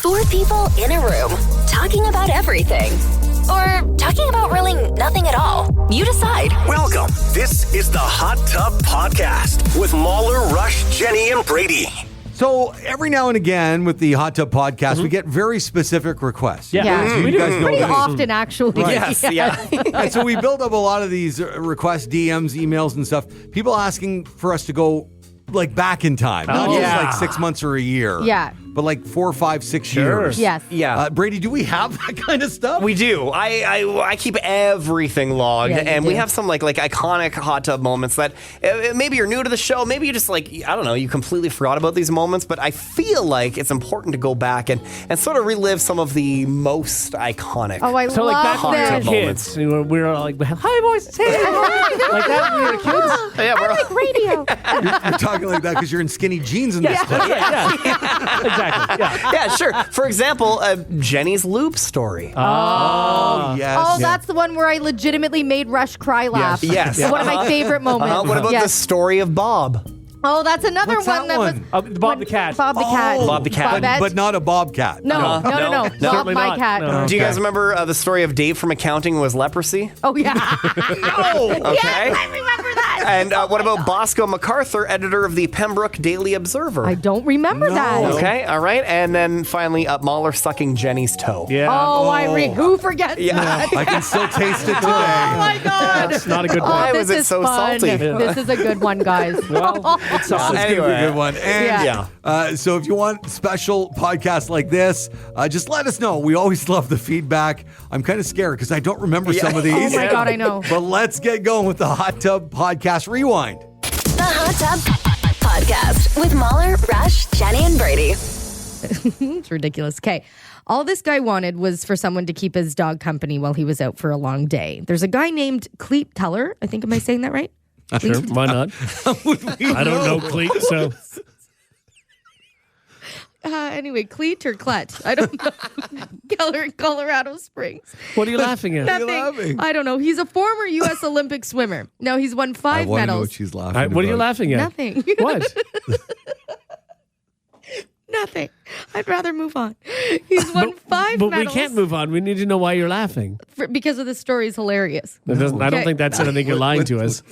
Four people in a room talking about everything. Or talking about really nothing at all. You decide. Welcome. This is the Hot Tub Podcast with Mahler, Rush, Jenny, and Brady. So every now and again with the Hot Tub Podcast, we get very specific requests. Yeah. You guys know Pretty that. often, actually. Right. Yes, yeah. And so we build up a lot of these requests, DMs, emails, and stuff. People asking for us to go like back in time, not just like 6 months or a year. Yeah. But like 4, 5, 6 years. Yes. Yeah. Brady, do we have that kind of stuff? We do. I keep everything logged, Yeah, you and we do. have some like iconic hot tub moments that maybe you're new to the show, maybe you just like, I don't know, you completely forgot about these moments, but I feel like it's important to go back and sort of relive some of the most iconic. Oh, I So like back love when we this. were kids, we were all like, "Hi, boys, hey, like that when we were kids." Yeah, we're all- Radio. You're talking like that because you're in skinny jeans in this clip. Yeah, exactly. Yeah. yeah, sure. For example, Jenny's loop story. Oh, yes. Oh, that's the one where I legitimately made Rush cry laugh. Yes. One of my favorite moments. What about the Yes. story of Bob? Oh, that's another What's one that was one? Bob the cat. Bob the cat. Bob the cat. Bobette. But not a bobcat. No. No. Bob Certainly my not. cat. No. Do you guys remember the story of Dave from accounting who was leprosy? Oh yeah. Okay. Yes, I remember that. And what about Bosco MacArthur, editor of the Pembroke Daily Observer? I don't remember that. Okay, all right. And then finally, Mahler sucking Jenny's toe. Yeah. Who forgets that? I can still taste it today. Oh my god. That's not a good Oh, one. Why this was it is so fun. salty? This is a good one, guys. Well, it's awesome. Anyway. A good one. And Yeah. so if you want special podcasts like this, just let us know. We always love the feedback. I'm kind of scared because I don't remember some of these. Oh my god, I know. But let's get going with the Hot Tub Podcast Rewind. The Hot Tub Podcast with Mahler, Rush, Jenny, and Brady. It's ridiculous. Okay. All this guy wanted was for someone to keep his dog company while he was out for a long day. There's a guy named Cleet Teller. I think, am I saying that right? Sure, why not? I don't know Cleet, so Anyway, Cleet or Clet? I don't know. Keller in Colorado Springs. what are you laughing at? Nothing. laughing? I don't know. He's a former U.S. Olympic swimmer. Now he's won I 5 want to know medals. what she's laughing What are you about. laughing at? Nothing. What? Nothing. I'd rather move on. He's won 5 But medals. we can't move on. We need to know why you're laughing. Because of the story is hilarious. I don't Okay. think that's it. I think you're lying to us.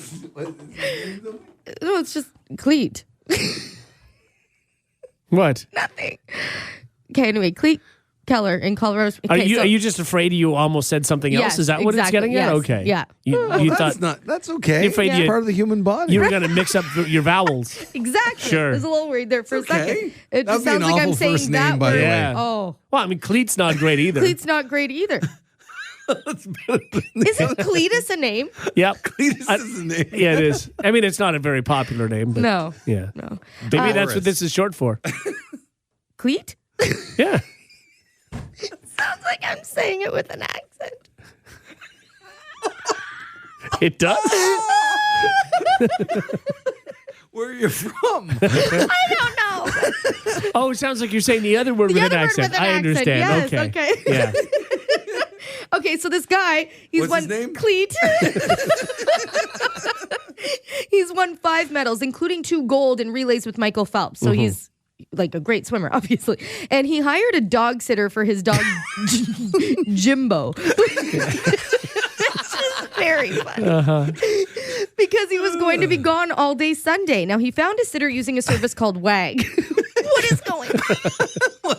No, it's just Cleet. What? Nothing. Okay, anyway, Cleet Keller in Colorado. Okay, Are you just afraid you almost said something else? Yes, Is that what it's exactly, getting at? yes, Okay. yeah. You thought That's okay. You're afraid It's you- part of the human body. you were going to mix up your vowels. Exactly. Sure. I was a little worried there for a okay. second. It That'd just be an sounds like I'm awful saying first that name, by the word. way. Yeah. Oh. Well, I mean, Cleet's not great either. Cleet's not great either. Isn't Cletus a name? Yep. Cletus is the name. Yeah, it is. I mean, it's not a very popular name. But No. Yeah. No. Maybe that's what this is short for. Cleet? Yeah. Sounds like I'm saying it with an accent. It does. Where are you from? I don't know. Oh, it sounds like you're saying the other word with The an other word accent. with an I accent, understand. yes, okay. Yeah. Okay, so this guy, he's What's his won name? Cleet. He's won 5 medals, including 2 gold in relays with Michael Phelps. So he's like a great swimmer, obviously. And he hired a dog sitter for his dog Jimbo. Which is very funny. Because he was going to be gone all day Sunday. Now he found a sitter using a service called WAG. What is going on?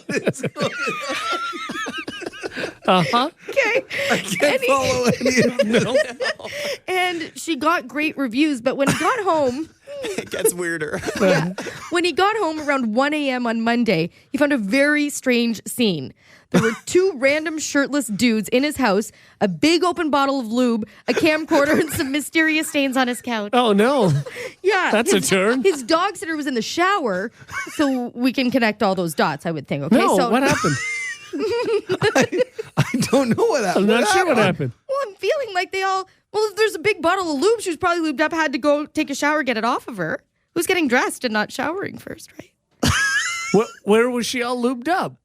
Uh-huh. Okay. Can't follow any of them. And she got great reviews, but when he got home, It gets weirder. when he got home around 1 a.m. on Monday, he found a very strange scene. There were 2 random shirtless dudes in his house, a big open bottle of lube, a camcorder, and some mysterious stains on his couch. Oh, no. Yeah. That's a turn. His dog sitter was in the shower, so we can connect all those dots, I would think. Okay, No, so what happened? I don't know what happened. I'm not sure what happened. Well, I'm feeling like if there's a big bottle of lube, she was probably lubed up, had to go take a shower, get it off of her. Who's getting dressed and not showering first, right? Where was she all lubed up?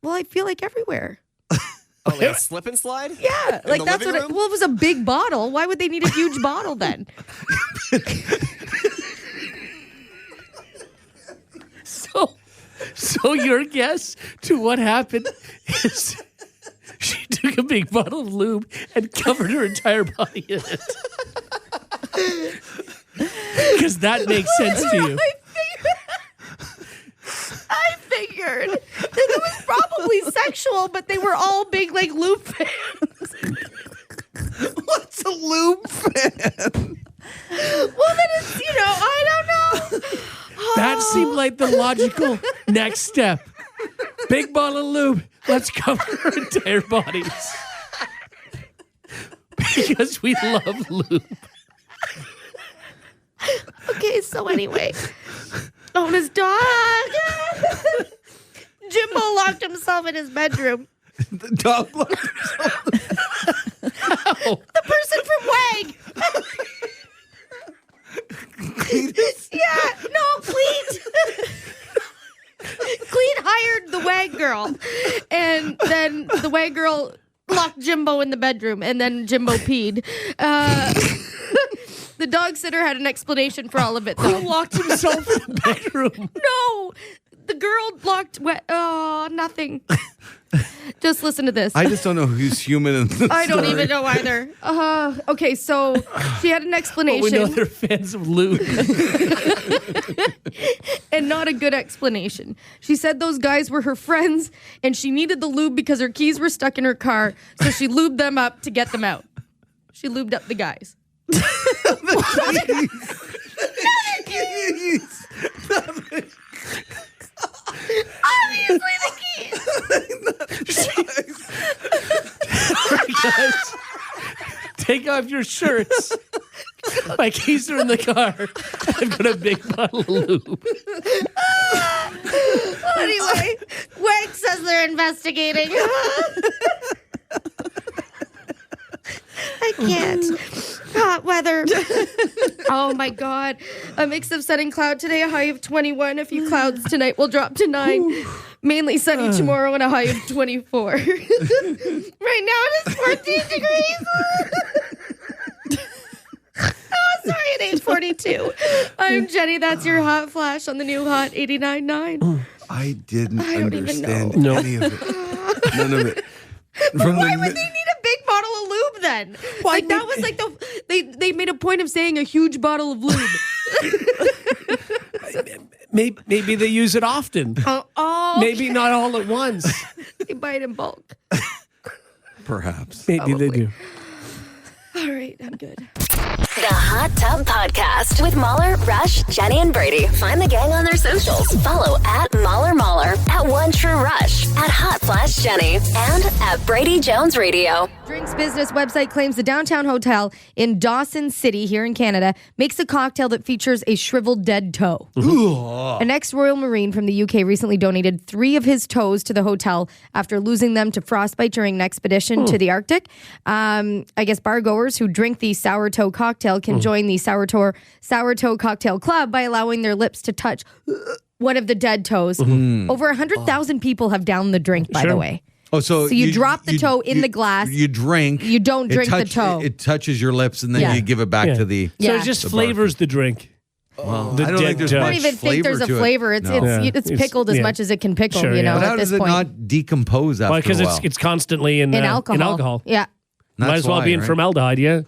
Well, I feel like everywhere. Oh, like a slip and slide? Yeah, like the that's living what. room? Well, it was a big bottle. Why would they need a huge bottle then? So So your guess to what happened is she took a big bottle of lube and covered her entire body in it. Because that makes sense to you. I figured that it was probably sexual, but they were all big like lube fans. What's a lube fan? Well, then it's, I don't know. That seemed like the logical next step. Big bottle of lube. Let's cover our entire bodies. Because we love lube. Okay, so anyway, on his dog, Jimbo locked himself in his bedroom. The dog looked. The person from WAG. Yeah, no, Cleet. Cleet hired the WAG girl, and then the WAG girl locked Jimbo in the bedroom, and then Jimbo peed. The dog sitter had an explanation for all of it, though. Who locked himself in the bedroom? No, the girl locked. Nothing. Just listen to this. I just don't know who's human in this I don't story. even know either. Okay, so she had an But explanation. we know they're fans of lube. And not a good explanation. She said those guys were her friends and she needed the lube because her keys were stuck in her car, so she lubed them up to get them out. She lubed up the guys. Obviously the keys. Guys, take off your shirts. My keys are in the car. I've got a big bottle of lube. Anyway, WAG says they're investigating. I can't. Hot weather. Oh my God. A mix of sun and cloud today, a high of 21. A few clouds tonight will drop to 9. Mainly sunny tomorrow and a high of 24. Right now it is 14 degrees. Oh, sorry, at 8:42. I'm Jenny. That's your hot flash on the new Hot 89.9. I didn't don't even understand know. any of it. None of it. Why would they need a big bottle of lube then? Like that was like they made a point of saying a huge bottle of lube. Maybe they use it often. Oh, Maybe not all at once. they buy it in bulk. Perhaps. Maybe they do. All right, I'm good. The Hot Tub Podcast with Mahler, Rush, Jenny, and Brady. Find the gang on their socials. Follow at Mahler, at One True Rush, at Hot Flash Jenny, and at Brady Jones Radio. Drinks Business website claims the downtown hotel in Dawson City here in Canada makes a cocktail that features a shriveled dead toe. An ex-Royal Marine from the UK recently donated 3 of his toes to the hotel after losing them to frostbite during an expedition to the Arctic. I guess bar-goers who drink the sour toe cocktail can join the sour toe cocktail club by allowing their lips to touch one of the dead toes. Over 100,000 people have downed the drink, by the way. Oh, so you drop the toe in the glass. You drink. You don't drink the toe. It touches your lips, and then Yeah. you give it back Yeah. to the. So Yeah. it just The flavors the drink. Well, The I don't dead think there's toe. I much don't even think there's a to it. flavor. It's No. it's pickled as much as it can pickle. Sure, you know, yeah. But how at this does it point. not decompose after Well, because a while? it's constantly in alcohol. Yeah. Might as well be in formaldehyde, yeah.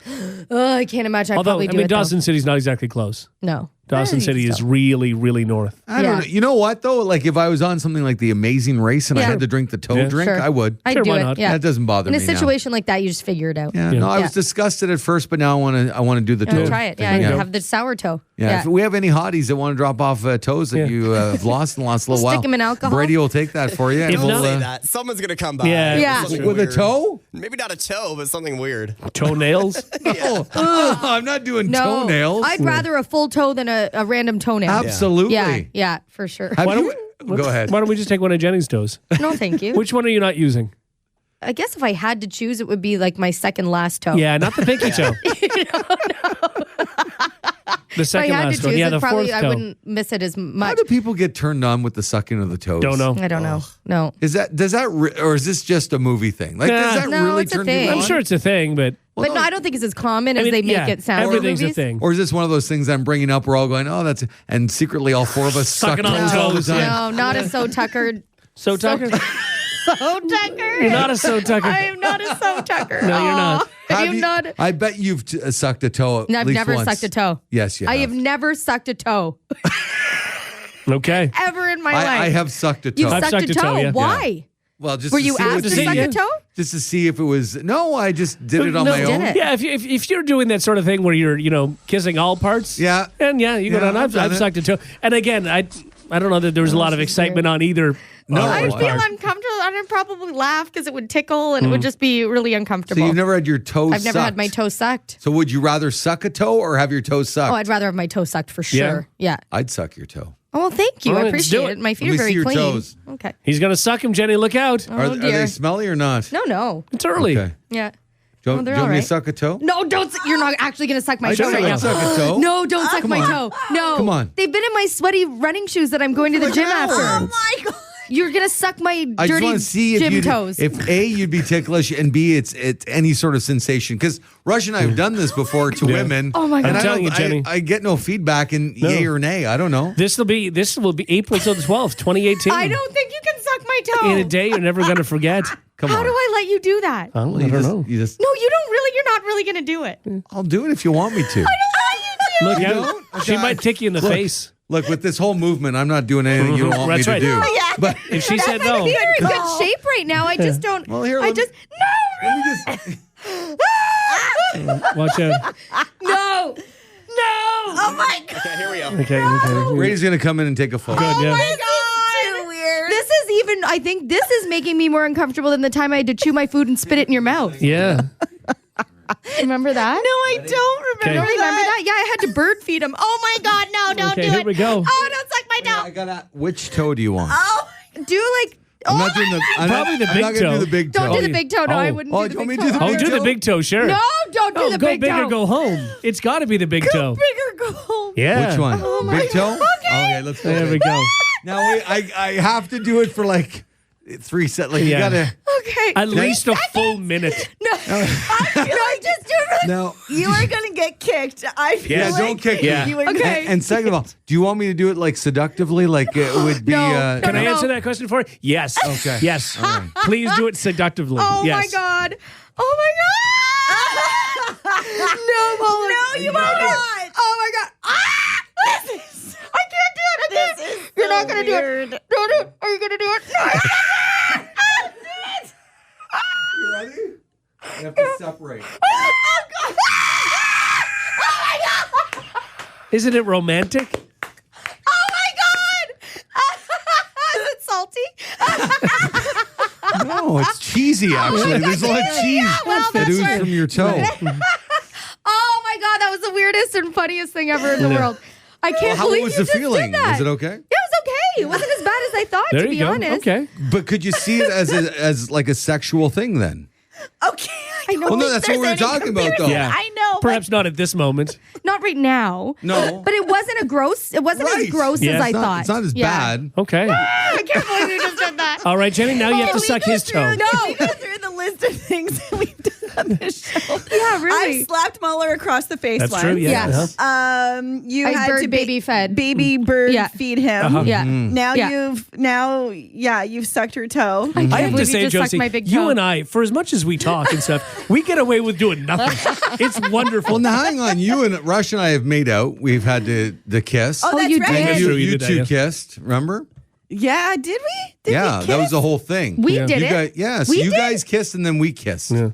I can't imagine. I'd Although, probably do it. Dawson City's not exactly close. No. Dawson City is really, really north. I don't know. You know what though? Like if I was on something like The Amazing Race and I Yeah. had to drink the toe Yeah. drink, Sure. I would. I'd Sure, do why it. not? Yeah. That doesn't bother In me a now. situation like that, you just figure it out. Yeah, Yeah. no, I Yeah. was disgusted at first, but now I want to do the toe. Try it. Yeah, thing. and have the sour toe. Yeah, if we have any hotties that want to drop off toes that Yeah. you have lost in the last little while, Stick 'em in alcohol. Brady will take that for you. And If Don't not- say that. Someone's gonna come by. Yeah. Yeah. Something with a weird. toe? Maybe not a toe, but something weird. Toenails? Oh, I'm not doing No, toenails. I'd rather a full toe than a random toenail. Absolutely. Yeah, for sure. Have Why don't you- we- Go ahead. Why don't we just take one of Jenny's toes? No, thank you. Which one are you not using? I guess if I had to choose, it would be like my second last toe. Yeah, not the pinky toe. The second if I had last to one. choose Yeah, it, the probably fourth I toe. wouldn't miss it as How much. do people get turned on with the sucking of the toes? Don't know. I don't know. No. Or is this just a movie thing? Like, does that No, really it's a turn thing. people I'm on? sure it's a thing, but But no, I don't think it's as common I as mean, they make yeah, it sound. in everything's a movies. thing. Or is this one of those things I'm bringing up? We're all going, oh, that's, and secretly all four of us suck Sucking on toes all the toes, time. yeah. No, not a so tuckered. So Tucker, So tucker. you're not a So Tucker. I am not a so tucker. No, you're not. I Have am you- not. I bet you've sucked a toe. No, at I've least never once. sucked a toe. Yes, you I have never sucked a toe Okay. ever in my life. I have sucked a toe. You've I've sucked a toe. yeah. Why? Well, just Were to you see asked if to it- suck a toe? Just to see if it was. No, I just did it on No, my you own. did it. Yeah, if you're doing that sort of thing where you're kissing all parts, Yeah. and you go Yeah, down. I've done I've it. sucked a toe, and again, I don't know that there was a lot of excitement on either. No, I I'd feel part. uncomfortable. I'd probably laugh because it would tickle and it would just be really So uncomfortable. you've never had your toes I've never had sucked. my toe sucked. So would you rather suck a toe or have your toe sucked? Oh, I'd rather have my toe sucked for sure. Yeah. I'd suck your toe. Oh, well, thank you. All I right, let's do appreciate it. it. My feet Let are me very see your clean. toes. Okay. He's gonna suck him, Jenny. Look out! Are dear. they smelly or not? No. It's early. Okay. Yeah. Do you Oh, want they're me all to right. suck a toe? No, don't. You're not actually going to suck my I toe don't right now. suck a toe. No, don't suck come my on. toe. No. Come on. They've been in my sweaty running shoes that I'm going to the gym after. Oh my God. You're going to suck my I just dirty want to see if gym you toes. if A, you'd be ticklish, and B, it's any sort of sensation. Because Rush and I have done this before to women. Oh, my God. and I'm I telling don't- you, Jenny. I get no feedback in yay or nay. I don't know. This will be April till the 12th, 2018. I don't think you can suck my toe. In a day, you're never gonna forget. Come How on. do I let you do that? I You don't just- know. You just, No, you don't really. You're not really going to do it. I'll do it if you want me to. Look You out! don't? She Okay. might tick you in the Look. face. Look, with this whole movement, I'm not doing anything you don't want That's me right. to do. Oh, yeah. But If she said no, You're in good shape right now. I just don't. well, here, I let me- just let me just. watch out. no. Oh my God. Okay, here we go. Okay. Brady's gonna come in and take a photo. Good, yeah. This is too weird. This is even. I think this is making me more uncomfortable than the time I had to chew my food and spit it in your mouth. Yeah. Remember that? No, I don't Okay. remember Remember that? Yeah, I had to bird feed him. Oh my God! No, don't Okay, do here it. we go. Oh, don't suck my toe. I gotta. Which toe do you want? Oh, Do like. I'm oh not doing the. I'm Probably the I'm big not gonna toe. do the big toe. Don't do the big toe. No, I Oh. wouldn't. Oh, do you the want me big to do toe. the Oh, big do the toe? big toe, sure. No, don't do Oh, the go big big toe. or go home. It's got to be the big toe. bigger goal. Yeah. Which one? Oh big toe? Okay, let's go. There we go. Now wait, I have to do it for like 3 sets. Like you Yeah. gotta. Okay. At least a full minute. No, just do it. Now. You are gonna get kicked. I feel Yeah, like don't kick Yeah. me. you are Okay. And second of all, do you want me to do it like seductively? Like it would be. No. Can I no. answer that question for you? Yes. Okay. Yes. Please do it seductively. Oh yes. my God. Oh my God. No, Muller. No, you are not. Oh my God. Ah! Listen. I can't do it. I can't. This is You're so not going to do weird. it. No, no. Are you going to do it? No. You ready? You have to separate. Isn't it romantic? Oh my God. Is it salty? No, it's cheesy actually. There's a lot of cheese well, that that's oozes right. from your toe. Oh my God. That was the weirdest and funniest thing ever in the world. I can't How believe was you the just feeling? did that. Was it okay? It was okay. It wasn't as bad as I thought, There to you be go. honest. Okay. But could you see it as like a sexual thing then? Okay. I know. Well, no, that's what we were talking about though. Yeah. I know. but Perhaps not at this moment. Not right now. No. But it wasn't It wasn't Right. as gross Yeah. as I It's not, thought. it's not as Yeah. bad. Okay. I can't believe you just did that. All right, Jenny. Now you have to suck his toe. Can we go through the list of things that we've done on this show? Yeah, really. I've slapped Muller across the face That's once. true. Yeah. Yes. Uh-huh. You I had bird to baby fed. baby bird Yeah. feed him. Uh-huh. Yeah. Now Yeah. you've sucked her toe. I have to believe you say, just sucked Josie, my big you toe. and I, for as much as we talk and stuff, we get away with doing nothing. It's wonderful. Well, now hang on. You and Rush and I have made out. We've had the kiss. Oh, that's you right. did? That's you, true, you you did that, two yeah. kissed. Remember? Yeah, did we? Did Yeah, we that was kiss? the whole thing. We Yeah. did You it. guys, yes, We you did? guys kissed and then we kissed. Yeah.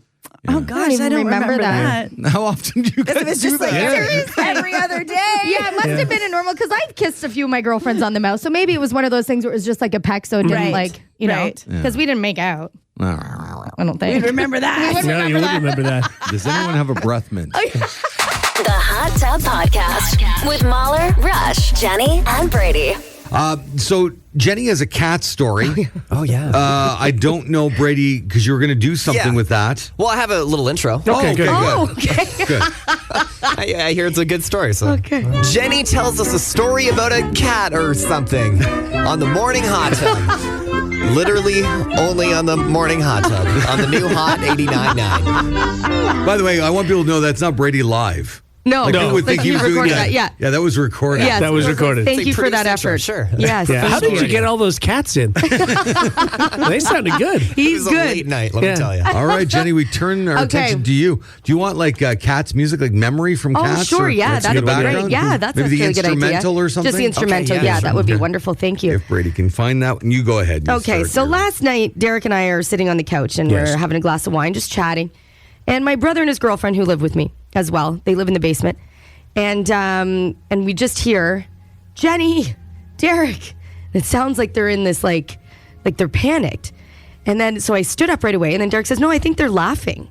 Oh gosh, even I don't remember that. How often do you guys It was do just like that? every other day. Yeah, it must have been a normal because I've kissed a few of my girlfriends on the mouth, so maybe it was one of those things where it was just like a peck, so it didn't Right. like Right. because we didn't make out. I don't think. Remember that? No, you would remember that. Does anyone have a breath mint? The Hot Tub Podcast with Mahler, Rush, Jenny, and Brady. So Jenny has a cat story. Oh, yeah. I don't know, Brady, because you were going to do something Yeah. with that. Well, I have a little intro. Okay, good. good. Oh, okay. Good. I hear it's a good story. So. Okay. Jenny tells us a story about a cat or something on the morning hot tub. Literally only on the morning hot tub on the new Hot 89.9. By the way, I want people to know that's not Brady live. No, Like, people would think he was doing recorded that. that. Yeah. Yeah, that was recorded. Yes, That was recorded. Thank It's you like for that produced intro, effort. sure. Yes. Yeah. How thank did you get all those cats in? They sounded good. It He's was a good. late night, let Yeah. me tell you. All right, Jenny, we turn our Okay. attention to you. Do you want like Cats music, like Memory from Oh, Cats? sure. or Yeah, in that'd the be great. background? Yeah, that's Maybe a the really good idea. instrumental or something? Just the instrumental. Okay, yeah, yeah, that would be Okay. wonderful. Thank you. If Brady can find that, you go ahead. And Okay, start so your- last night, Derek and I are sitting on the couch and Yes. we're having a glass of wine, just chatting. And my brother and his girlfriend, who live with me as well, they live in the basement. And we just hear, Jenny, Derek. And it sounds like they're in this, like they're panicked. And then, so I stood up right away. And then Derek says, no, I think they're laughing.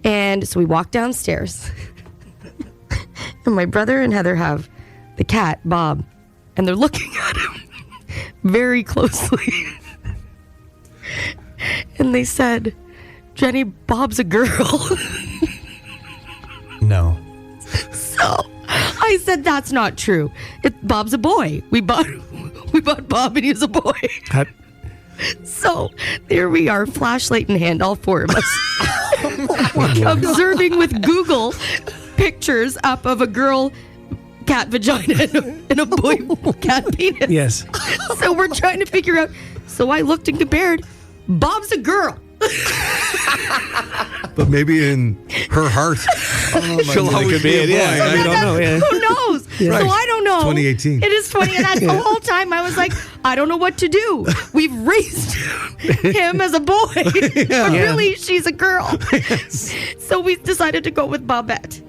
And so we walk downstairs. And my brother and Heather have the cat, Bob. And they're looking at him very closely. And they said, Jenny, Bob's a girl. No. So I said, that's not true. Bob's a boy. We bought Bob and he's a boy. How- So there we are, flashlight in hand, all four of us, observing with Google pictures up of a girl cat vagina and a boy cat penis. Yes. So we're trying to figure out. So I looked and compared. Bob's a girl. But maybe in her heart, she'll always could be be a it, boy. yeah. I don't know. Yeah. Who knows? Right. So I don't know. 2018. It is 20, and that's the whole time I was like, I don't know what to do. We've raised him as a boy, but really she's a girl. So we decided to go with Bobette.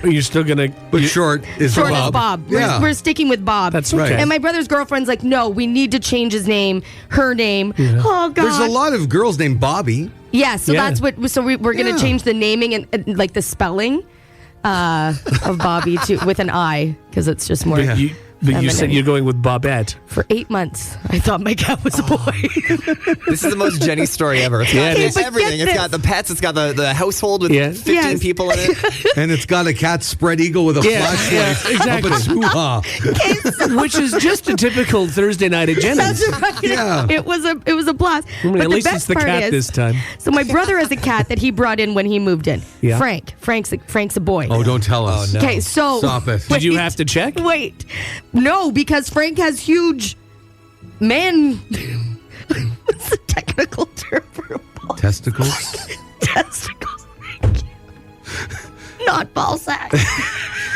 You're still going But to. short is Short Bob. as Bob. Yeah. We're sticking with Bob. That's Right. okay. And my brother's girlfriend's like, no, we need to change his name, her name. Oh God. There's a lot of girls named Bobby. Yeah, so Yeah. that's what. So we're going to Yeah. change the naming and like the spelling of Bobby to with an I because it's just more. But you said you're going with Bobette. For 8 months, I thought my cat was a boy. This is the most Jenny story ever. It's got Yeah, it is. everything. But It's get got the pets. It's got the household with Yeah. 15 Yes. people in it. And it's got a cat spread eagle with a Yeah, flashlight. yeah, exactly. Up its hoo-ha. Which is just a typical Thursday night at Jenny's. That's right. Yeah. It was a blast. I mean, But at the least best it's the part cat is, this time. So my brother has a cat that he brought in when he moved in. Yeah. Frank's a boy. Oh, don't tell us. no. Okay, so Stop it. Did you have to check? Wait, no, because Frank has huge man. What's the technical term for a ball? Testicles? Testicles. Not ball sack.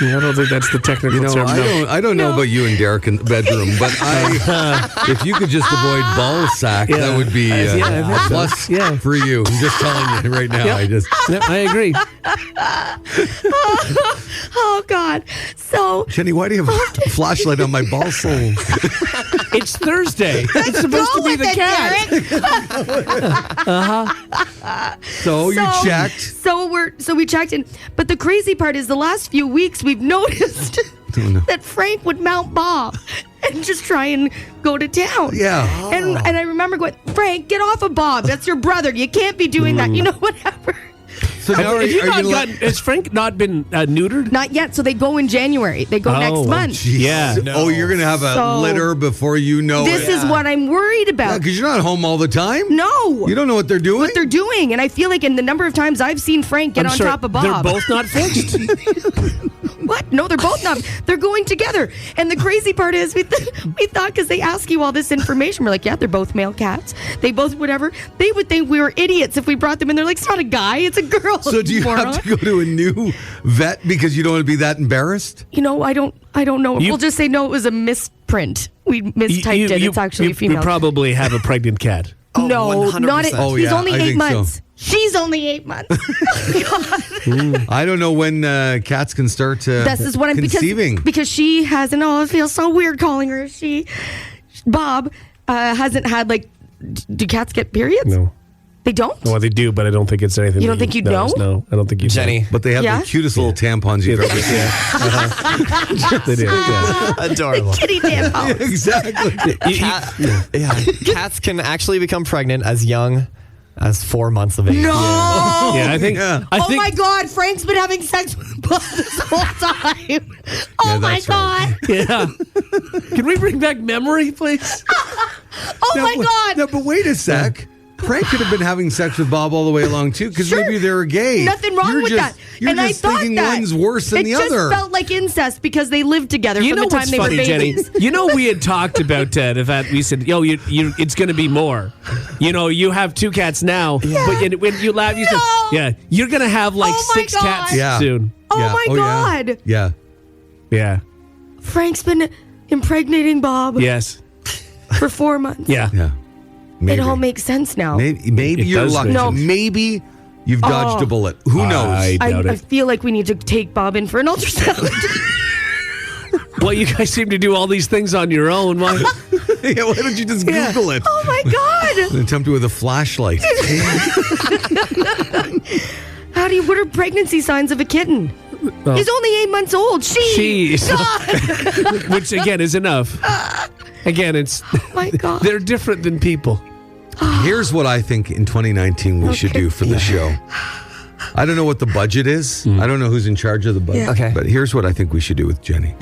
Yeah, I don't think that's the technical You know, term. no. I don't know No. about you and Derek in the bedroom, but if you could just avoid ball sack, Yeah. that would be Yeah, I think a so. plus Yeah. for you. I'm just telling you right now. Yep. I just Yep, I agree. Oh God. So Jenny, why do you have a flashlight on my ball hole? It's Thursday. It's supposed to be the cat. So you checked. So we checked in, but the crazy part is the last few weeks we've noticed that Frank would mount Bob and just try and go to town. Yeah. And I remember going, Frank, get off of Bob. That's your brother. You can't be doing that. You know, whatever. So now Have you are not you gotten, has Frank not been neutered? Not yet. So they go in January. They go next month. Jeez. Yeah. Oh, you're gonna have a So- litter before you know This it. is what I'm worried about. because you're not home all the time. No. You don't know what they're doing. what they're doing. And I feel like in the number of times I've seen Frank get I'm on sorry, top of Bob. They're both not fixed. What? No, they're both not. They're going together. And the crazy part is we thought because they ask you all this information, we're like, yeah, they're both male cats. They both whatever. They would think we were idiots if we brought them in. They're like, it's not a guy, it's a girl. So do you moron. have to go to a new vet because you don't want to be that embarrassed? You know, I don't know. You- We'll just say no, it was a misprint. We mistyped it. It's actually a female. You probably have a pregnant cat. Oh, no, 100%. not it. Oh, He's yeah, only I 8 think so. months. She's only 8 months. God. I don't know when cats can start This is what I'm conceiving. because she hasn't. Oh, it feels so weird calling her. Bob hasn't had like. Do cats get periods? No. They don't. Well, they do, but I don't think it's anything. You don't that think you'd notice. know? No, I don't think you'd Jenny. But they have Yeah? the cutest little tampons you've ever seen. know. They do. Yeah. Adorable. Kitty damn house. Exactly. Cats can actually become pregnant as young As 4 months of age. No. Yeah, I think. Yeah. I Oh think. my God, Frank's been having sex with Bob this whole time. Oh my that's right. God. Yeah. Can we bring back memory, please? Oh my God. No, but wait a sec. Frank could have been having sex with Bob all the way along too, because Sure. maybe they're gay. Nothing wrong You're with just- that. You're and just I thought thinking that one's worse than it the just other. felt like incest because they lived together You from know the time what's they funny, were Jenny? babies. You know we had talked about the fact we said, "Yo, it's going to be more." You know, you have 2 cats now, but when you laugh, you No. said, "Yeah, you're going to have like Oh my 6 God. cats Yeah. soon." Oh Yeah. my yeah. God. Yeah. Yeah. Frank's been impregnating Bob Yes. for 4 months. Yeah. Yeah. Maybe. It all makes sense now. Maybe It you're does lucky. make sense. Maybe you've dodged a bullet. Who knows? I doubt I it. feel like we need to take Bob in for an ultrasound. Well, you guys seem to do all these things on your own. Why? Yeah, why don't you just Google it? Oh my God. And attempt it with a flashlight. What are pregnancy signs of a kitten? He's only 8 months old. Jeez. God. Which again is enough. Again, it's Oh my God. they're different than people. Here's what I think in 2019 we should do for the show. I don't know what the budget is. I don't know who's in charge of the budget. Yeah. Okay. But here's what I think we should do with Jenny.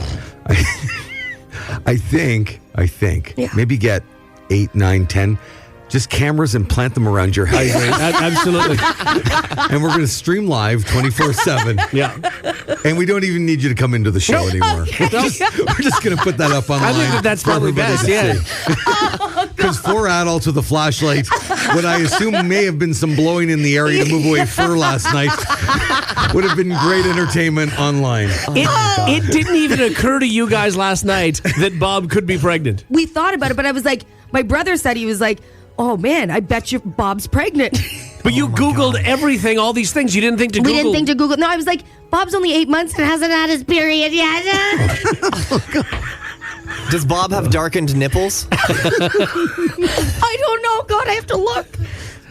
I think Yeah. maybe get 8, 9, 10 just cameras and plant them around your house. Absolutely. And we're going to stream live 24/7. Yeah. And we don't even need you to come into the show anymore. We're just going to put that up online. I think that's for probably everybody best. to Yeah. see. Because 4 adults with a flashlight, what I assume may have been some blowing in the area to move away fur last night, would have been great entertainment online. It didn't even occur to you guys last night that Bob could be pregnant. We thought about it, but I was like, my brother said, he was like, oh man, I bet you Bob's pregnant. But you Googled everything, all these things. You didn't think to We Google. didn't think to Google. No, I was like, Bob's only 8 months and hasn't had his period yet. Does Bob have darkened nipples? I don't know. God, I have to look.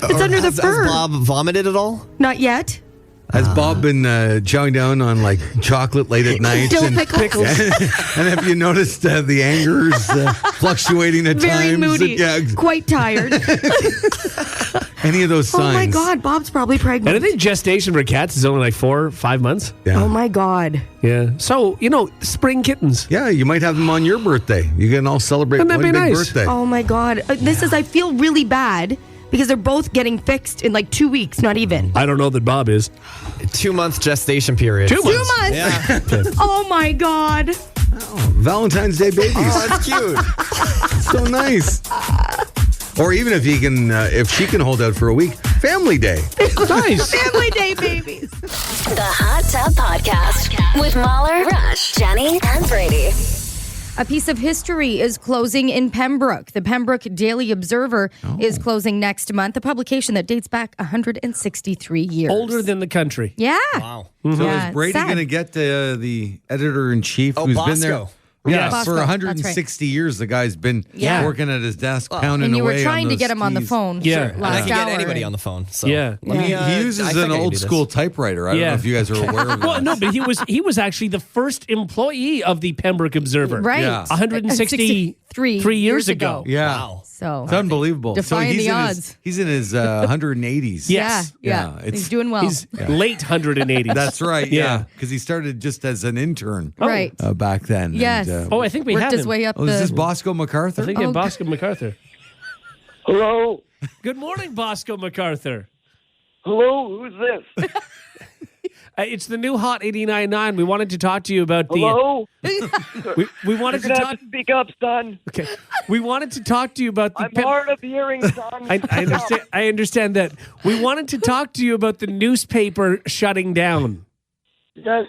It's under the Has fur. Bob vomited at all? Not yet. Has Bob been chowing down on like chocolate late at night? Dill and, pickles. and have you noticed the anger is fluctuating at Very times? moody. Yeah, Quite tired. any of those Oh signs? my God, Bob's probably And pregnant. I think gestation for cats is only like 4 or 5 months. Yeah. Oh my God. Yeah. So, spring kittens. Yeah, you might have them on your birthday. You can all celebrate Wouldn't that one be big nice? birthday. Oh my God. I feel really bad because they're both getting fixed in like 2 weeks, not even. I don't know that Bob is. 2 month gestation period. 2 months. 2 months. Yeah. Oh my God. Valentine's Day babies. Oh, that's cute. So nice. Or even if he can, if she can hold out for a week, Family Day. Nice. Family Day babies. The Hot Tub Podcast with Mahler, Rush, Jenny, and Brady. A piece of history is closing in Pembroke. The Pembroke Daily Observer is closing next month, a publication that dates back 163 years. Older than the country. Yeah. Wow. So Yeah, is Brady sad. going to get the editor-in-chief Oh, who's been there? Bosco. Yeah, Bosco, for that's 160 years, the guy's been Yeah. working at his desk, pounding And you were away trying on to those get him on the keys. phone Yeah. for I last can hour. get anybody on the phone. So Yeah. Let me, He uses I think I an can do old this. school typewriter. I don't know if you guys are aware of that. Well, no, but he was actually the first employee of the Pembroke Observer. Right. Yeah. 163 years ago. Yeah. Wow. So It's unbelievable. Defying he's the in odds. he's in his 180s. Yes. Yeah. Yeah, He's doing well. He's late 180s. That's right. Yeah. Yeah, because he started just as an intern right. back then. Yes. And, Oh, I think we Worked have his him. way up oh, the... is this Bosco MacArthur? I think in Bosco MacArthur. Hello? Good morning, Bosco MacArthur. Hello? Who's this? It's the new Hot 89.9. We wanted to talk to you about the. Hello? We wanted You're to going to talk. have to speak up, son. Okay. We wanted to talk to you about the. I'm hard of hearing, son. I understand. I understand that. We wanted to talk to you about the newspaper shutting down. Yes.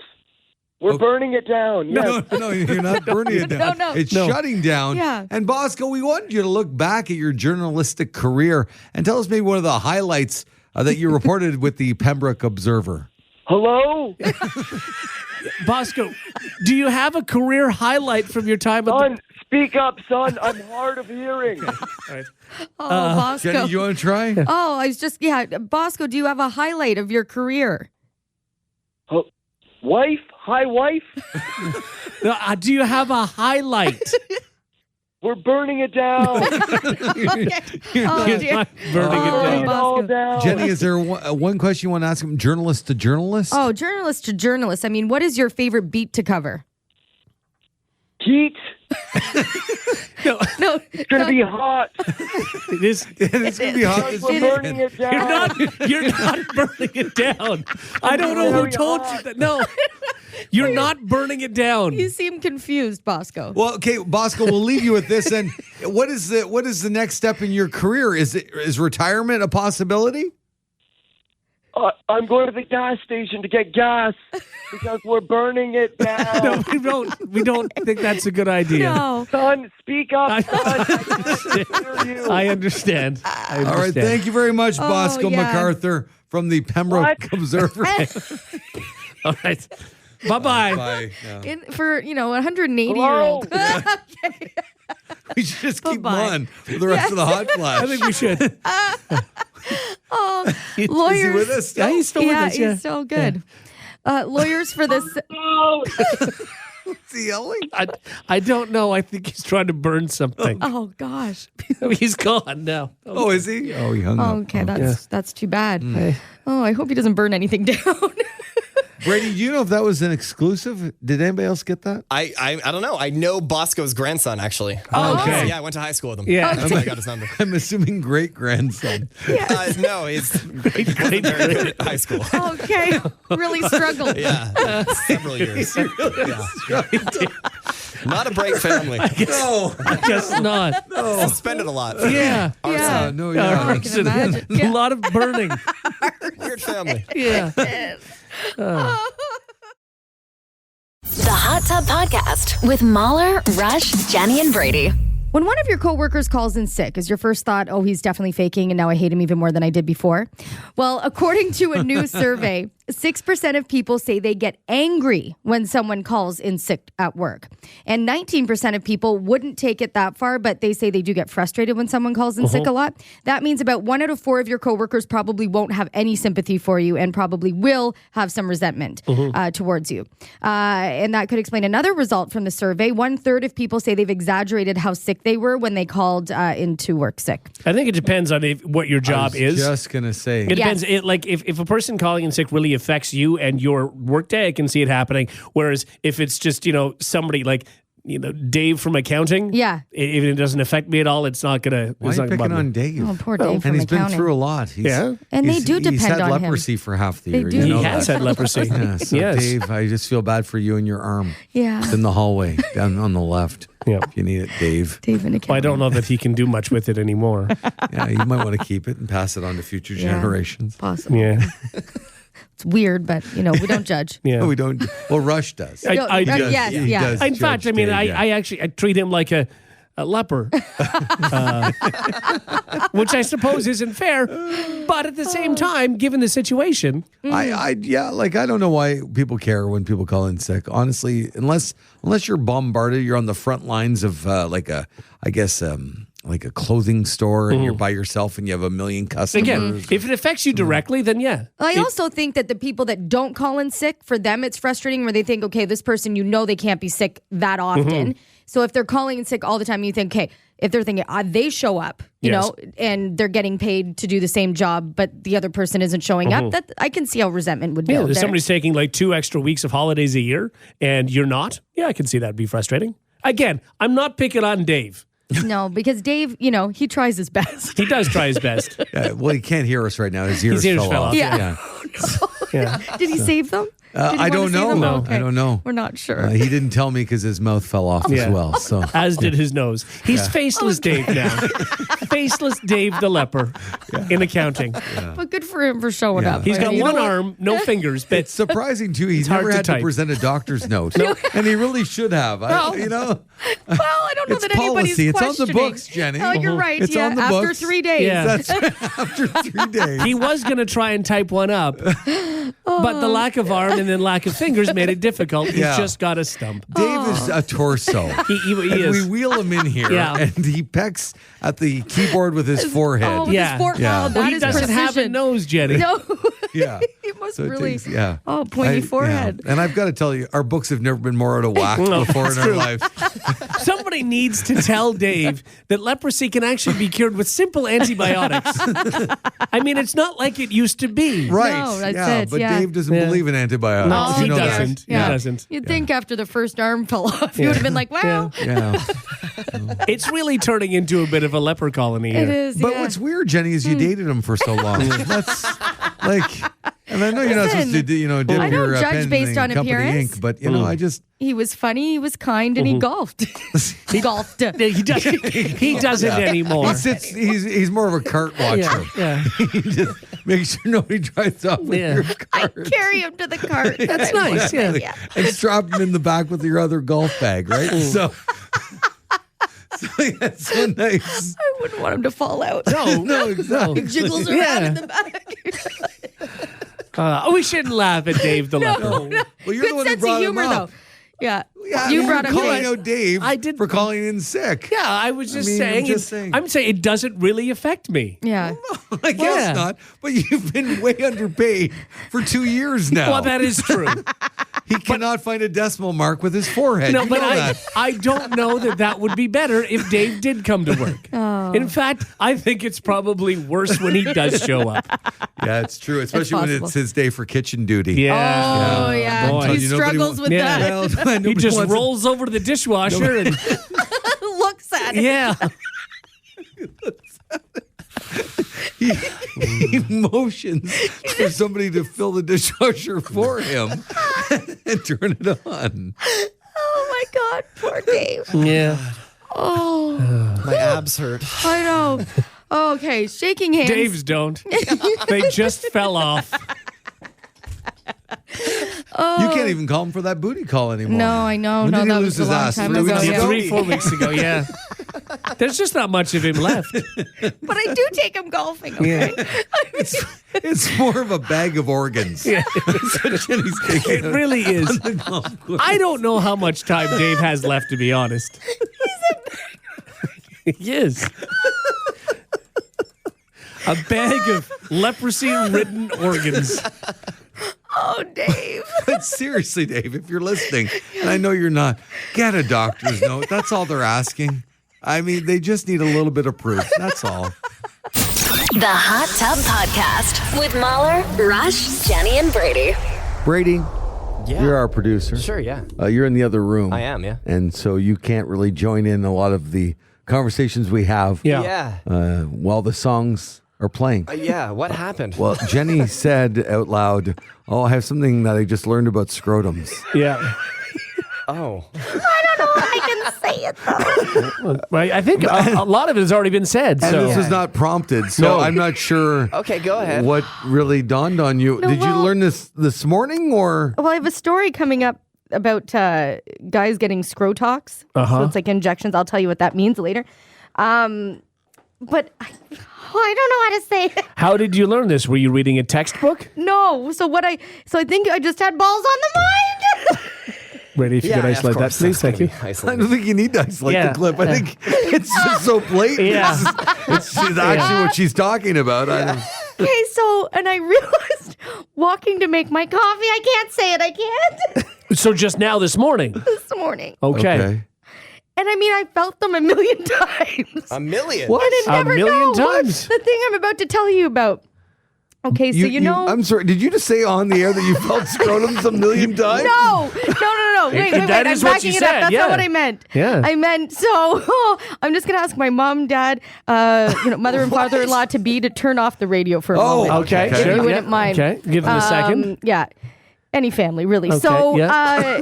We're burning it down. Yes. No, you're not burning it down. No. It's No. shutting down. Yeah. And Bosco, we wanted you to look back at your journalistic career and tell us maybe one of the highlights that you reported with the Pembroke Observer. Hello? Bosco, do you have a career highlight from your time at Son, speak up, son. I'm hard of hearing. Oh, Bosco. Jenny, you want to try? Oh, I was just, Bosco, do you have a highlight of your career? Wife? Hi, wife? Do you have a highlight? We're burning it down. Oh, You're dear. not burning it Burning down. it all down. Jenny, is there one question you want to ask him? Journalist to journalist? Oh, journalist to journalist. I mean, what is your favorite beat to cover? Heat. No, It's going to be hot. It is. It's going to be hot this We're burning weekend. it down. You're not burning it down. I don't know who told you that. No, you're not burning it down. you seem confused, Bosco. Well, okay, Bosco, we'll leave you with this. And what is the next step in your career? Is retirement a possibility? I'm going to the gas station to get gas because we're burning it down. No, we don't think that's a good idea. No. Son, speak up, son. I understand. All right, thank you very much, Bosco yeah. MacArthur from the Pembroke What? Observer. All right. Bye-bye. Bye. Yeah. For, 180-year-old. We should just keep Bye-bye. on for the rest of the hot flash. I think we should. Is he Lawyers. with us still? Yeah, he's still with us. Yeah. he's so good. Lawyers for this. Is he yelling? I don't know. I think he's trying to burn something. Oh gosh. He's gone now. Oh, is he? Oh, he hung up. Okay, that's too bad. Mm. Oh, I hope he doesn't burn anything down. Brady, do you know if that was an exclusive? Did anybody else get that? I don't know. I know Bosco's grandson, actually. Okay. Yeah, I went to high school with him. Yeah. That's how I got his number. I'm assuming great grandson. No, he's very good at high school. Okay, really struggled. Yeah, several years. Yeah. Not a bright family. No. I guess not. Suspended a lot. Yeah. Yeah. No, All yeah. right. I can imagine. A lot of burning. Weird family. Yeah. The Hot Tub Podcast with Mahler, Rush, Jenny, and Brady. When one of your coworkers calls in sick, is your first thought, oh, he's definitely faking and now I hate him even more than I did before? Well, according to a new survey, 6% of people say they get angry when someone calls in sick at work. And 19% of people wouldn't take it that far, but they say they do get frustrated when someone calls in sick a lot. That means about 1 out of 4 of your coworkers probably won't have any sympathy for you and probably will have some resentment towards you. And that could explain another result from the survey. 1/3 of people say they've exaggerated how sick they were when they called into work sick. I think it depends on what your job is. Just going to say. It depends. If a person calling in sick really affects you and your workday, I can see it happening. Whereas if it's just, somebody like, Dave from accounting. Yeah. If it doesn't affect me at all, it's not going to. Why are you picking on Dave? Oh, poor Dave from And he's been accounting. through a lot. Yeah. And they he's- do depend He's had on him. leprosy for half the They year. do. You He know has that. had leprosy. Yeah, so Yes. Dave, I just feel bad for you and your arm. Yeah. It's in the hallway down on the left. Yeah. If you need it, Dave. Dave in accounting. Well, I don't know that he can do much with it anymore. Yeah, you might want to keep it and pass it on to future generations. Possible. Yeah. It's weird, but, we don't judge. Yeah. No, we don't. Well, Rush does. I Yes, do. yes, He yeah. does In fact, judge I mean, Dave, yeah. I actually treat him like a leper, which I suppose isn't fair. But at the same time, given the situation, I don't know why people care when people call in sick. Honestly, unless you're bombarded, you're on the front lines of like a clothing store and you're by yourself and you have a million customers. again, if it affects you directly, then yeah. I also think that the people that don't call in sick, for them, it's frustrating where they think, okay, this person, they can't be sick that often. So if they're calling in sick all the time, you think, okay, if they're thinking they show up, Yes. and they're getting paid to do the same job, but the other person isn't showing up, that I can see how resentment would Yeah, build if there. somebody's taking like 2 extra weeks of holidays a year and you're not, yeah, I can see that be frustrating. Again, I'm not picking on Dave. No, because Dave, he tries his best. He does try his best. Yeah, well, he can't hear us right now. His ears, ears fell fell off. off. Yeah. Yeah. Did he save them? Did he I want to don't save know. them? No, Okay. I don't know. We're not sure. He didn't tell me because his mouth fell off Yeah. as well. So As did his nose. He's faceless Dave now. Faceless Dave the leper in accounting. But good for him for showing Yeah. up. He's got You one know what? arm, no fingers, but it's surprising too. He's hard never to had to type. present a doctor's note, and he really should have. Well, Well, I don't know It's that anybody's policy. It's on the questioning. books, Jenny. Oh, you're right. It's yeah, on the after books. 3 days. Yeah. That's after 3 days. he was going to try and type one up. But the lack of arm and then lack of fingers made it difficult. He's Yeah. just got a stump. Dave is a torso. He And is. we wheel him in here, Yeah. and he pecks at the keyboard with his forehead. Oh, with Yeah. his Yeah. Oh, Well, that he is doesn't have a precision. nose, Jenny. No. Yeah. He was So it really takes- yeah. Oh, pointy forehead. And I've got to tell you, our books have never been more out of whack No, before in it's our true. lives. Somebody needs to tell Dave that leprosy can actually be cured with simple antibiotics. I mean, it's not like it used to be. Right. No, that's yeah, it, but yeah. Dave doesn't Yeah. believe in antibiotics. No, You he know that. doesn't. Yeah. He doesn't. You'd think after the first arm fell off, you would have been like, wow. Yeah. It's really turning into a bit of a leper colony here. It is. But yeah. what's weird, Jenny, is you dated him for so long. That's like, and I know you're not supposed to, dip I don't your judge pen based in on company appearance. ink, but I just He was funny, he was kind, and he golfed. He golfed. Yeah, he doesn't. He doesn't anymore. he sits. He's more of a cart watcher. Yeah. He just makes sure nobody drives off with Yeah. your I cart. carry him to the cart. That's nice. Yeah. Yeah. And strap him in the back with your other golf bag, right? So that's so nice. I wouldn't want him to fall out. No, exactly. Jiggles around Yeah. in the back. We shouldn't laugh at Dave the leper. Well, you're Good the one who sense brought of humor, him up. though. Yeah. Yeah, You brought him calling up. out Dave I did- for calling in sick. Yeah, I was just I mean, saying. I'm just saying. I'm saying it doesn't really affect me. Yeah. I guess Yeah. not. But you've been way underpaid for 2 years now. Well, that is true. He cannot find a decimal mark with his forehead. No, You but know that. I don't know that would be better if Dave did come to work. Oh. In fact, I think it's probably worse when he does show up. Yeah, it's true, especially when possible. it's his day for kitchen duty. Yeah. Oh, yeah. Boy. He You know, nobody struggles wa- with Yeah. that. Well, He nobody just wants rolls over to the dishwasher and Looks at it. yeah. he motions for somebody to fill the dishwasher for him and turn it on. Oh, my God. Poor Dave. Yeah. Oh, My abs hurt. I know. Okay. Shaking hands. Dave's don't. They just fell off. You can't even call him for that booty call anymore. No, I know. When No, did he that lose was a his long ass? time 3 ago. weeks Yeah. ago? 3-4 weeks ago, yeah. There's just not much of him left. But I do take him golfing, okay? It's more of a bag of organs. Yeah. Jenny's taking It really is. on the golf course. I don't know how much time Dave has left, to be honest. He is. A bag of leprosy-ridden organs. Oh, Dave. But seriously, Dave, if you're listening, and I know you're not, get a doctor's note. That's all they're asking. I mean, they just need a little bit of proof. That's all. The Hot Tub Podcast with Mahler, Rush, Jenny, and Brady. Brady, Yeah. you're our producer. Sure, yeah. You're in the other room. I am, yeah. And so you can't really join in a lot of the conversations we have Yeah. while the songs are playing. Yeah, what happened? Well, Jenny said out loud, "Oh, I have something that I just learned about scrotums." Yeah. Oh. I can say it, though. Right. I think a lot of it has already been said. And So this was not prompted, so No. I'm not sure. Okay, go ahead. What really dawned on you? Did you well- learn this morning, or Well, I have a story coming up about guys getting Scrotox. So it's like injections. I'll tell you what that means later. But I don't know how to say it. how did you learn this? Were you reading a textbook? No. So I think I just had balls on the mind. Ready? If you could isolate that, please. Thank you. I don't think you need to isolate Yeah. the clip. I think it's just so blatant. Yeah. It's actually what she's talking about. I don't, Okay, and I realized walking to make my coffee, I can't say it, I can't, So just now this morning. this morning. Okay. And I mean, I felt them a million times. A million? What? I A never million know. times? The thing I'm about to tell you about. Okay, so you know. I'm sorry. Did you just say on the air that you felt scrotums a million times? No. Wait. That I'm is what backing she it up. said, That's yeah. not what I meant. Yeah. I meant I'm just gonna ask my mom, dad, mother and father-in-law to be to turn off the radio for a moment. Okay. Okay. Sure. If you wouldn't mind. Okay. Give them a second. Yeah. Any family, really. Okay, So yeah.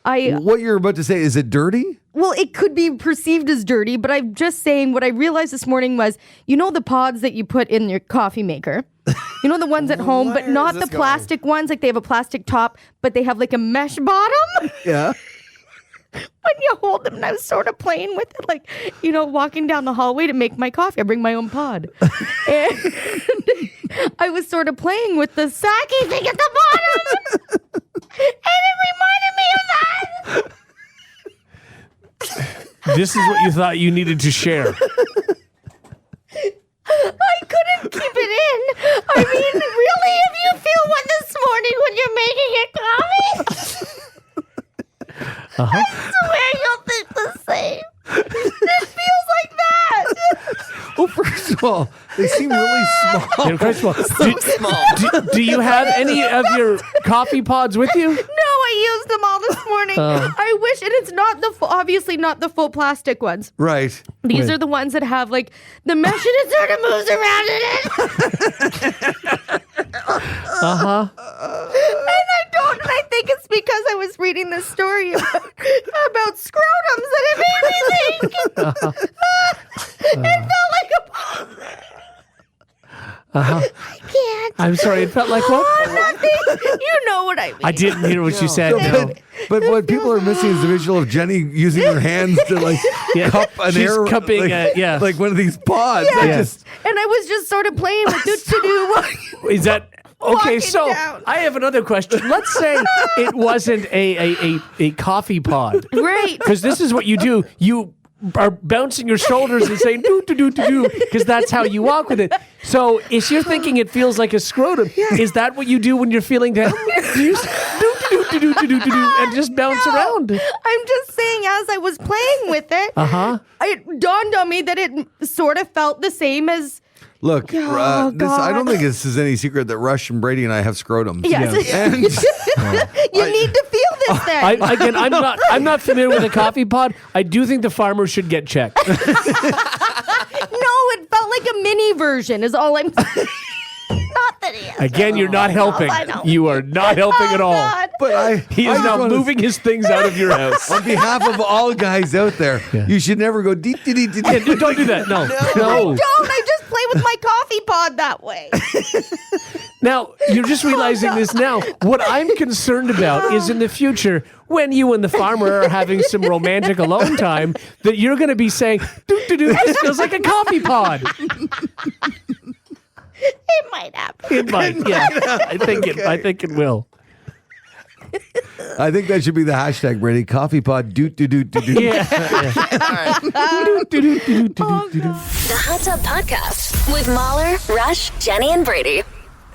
What you're about to say, is it dirty? well, it could be perceived as dirty, but I'm just saying what I realized this morning was, the pods that you put in your coffee maker. You know the ones at home, but Where is not this the going? plastic ones. Like they have a plastic top, but they have like a mesh bottom. Yeah. When you hold them, and I was sort of playing with it, like, walking down the hallway to make my coffee. I bring my own pod. And I was sort of playing with the sacky thing at the bottom. And it reminded me of that. This is what you thought you needed to share. I couldn't keep it in. I mean, really, if swear you'll think the same. It feels like that. Well, first of all, they seem really small. They're quite small. Small. Do you have any of your coffee pods with you? No, I used them all this morning. I wish, and it's not obviously not the full plastic ones. Right. These are the ones that have like the mesh and it sort of moves around in it. And I think it's because I was reading this story about scrotums that it made me think. It felt like a I can't. I'm sorry, it felt like what? Nothing. You know what I mean. I didn't hear what you said. No. But what people are missing is the visual of Jenny using her hands to like cup an She's air, cupping, like one of these pods. Yeah. I Yes. just, And I was just sort of playing with do. Is that okay? Walking So down. I have another question. Let's say it wasn't a coffee pod, Right. because this is what you do. You are bouncing your shoulders and saying do do do do do, because that's how you walk with it. So if you're thinking it feels like a scrotum, is that what you do when you're feeling that? Do you do do do do do do do and just bounce around? I'm just saying, as I was playing with it, it dawned on me that it sort of felt the same as. look, this, I don't God. think this is any secret that Rush and Brady and I have scrotums. Yes. And You need to feel this then. Again, I'm not familiar with a coffee pod. I do think the farmer should get checked. No, it felt like a mini version, is all I'm saying. Not that he is. Again, you're not helping. I know. You are not helping at all. God. but He is I now just wanna- moving his things out of your house. On behalf of all guys out there, you should never go deep, deep, deep, Yeah, don't do that. No. Don't. I just play with my coffee pod that way. Now, you're just realizing this now. What I'm concerned about is in the future, when you and the farmer are having some romantic alone time, that you're going to be saying, "Doo-doo-doo, this feels like a coffee pod." It might happen. It might, yeah. I think it will. I think that should be the hashtag, Brady. Coffee pod, doot, doot, doot, doot, doot. Yeah. The Hot Tub Podcast with Mahler, Rush, Jenny, and Brady.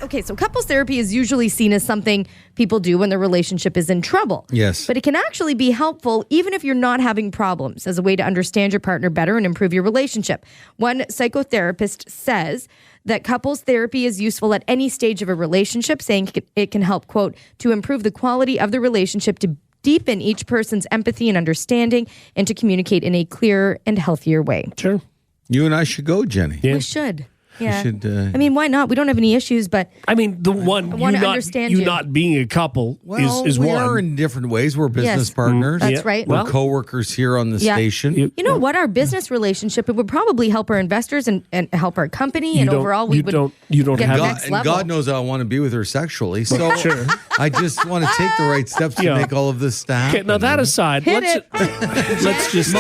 Okay, so couples therapy is usually seen as something people do when their relationship is in trouble. Yes. But it can actually be helpful even if you're not having problems, as a way to understand your partner better and improve your relationship. One psychotherapist says that couples therapy is useful at any stage of a relationship, saying it can help, quote, to improve the quality of the relationship, to deepen each person's empathy and understanding, and to communicate in a clearer and healthier way. Sure. You and I should go, Jenny. Yeah. We should. Yeah. should, I mean, why not? We don't have any issues, but I mean, the one wanna understand you. not being a couple Well, is we one. are in different ways. We're business Yes. partners. that's Yeah. right. We're Well- co-workers here on the Yeah. station. You know what? Our business relationship, it would probably help our investors and help our company. And overall, we would you don't get have the God, next and level. God knows I want to be with her sexually. So Sure. I just want to take the right steps to Yeah. make all of this happen. Okay, now that aside, let's just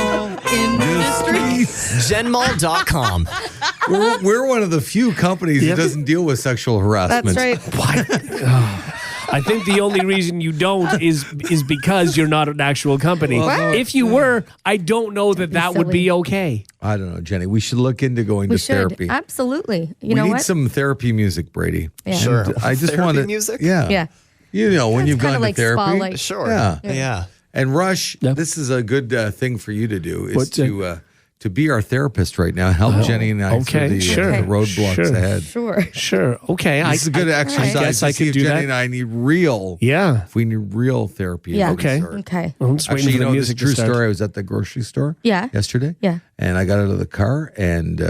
Genmall.com. We're one of the few companies that doesn't deal with sexual harassment. That's right. I think the only reason you don't is because you're not an actual company. Well, If you were, I don't know that would be okay. I don't know, Jenny. We should look into going We to should. therapy. Absolutely. You we know need what? some therapy music, Brady. Yeah. Sure. And I just Therapy want to music? Yeah. Yeah. You know, when It's you've kinda gone like to therapy. spa-like. Sure. Yeah. Yeah. And Rush, Yeah. this is a good thing for you to do is What's to be our therapist right now. Help Jenny and I okay, through the, sure, the roadblocks sure. ahead. Sure. Sure. Okay. This is a good exercise. guess I to see could if do Jenny that. and I need real. Yeah. If we need real therapy. Yeah. of any Okay. sort. Okay. I'm just waiting Actually, for you the know this music true to start. story. I was at the grocery store. Yeah. Yesterday. Yeah. And I got out of the car, and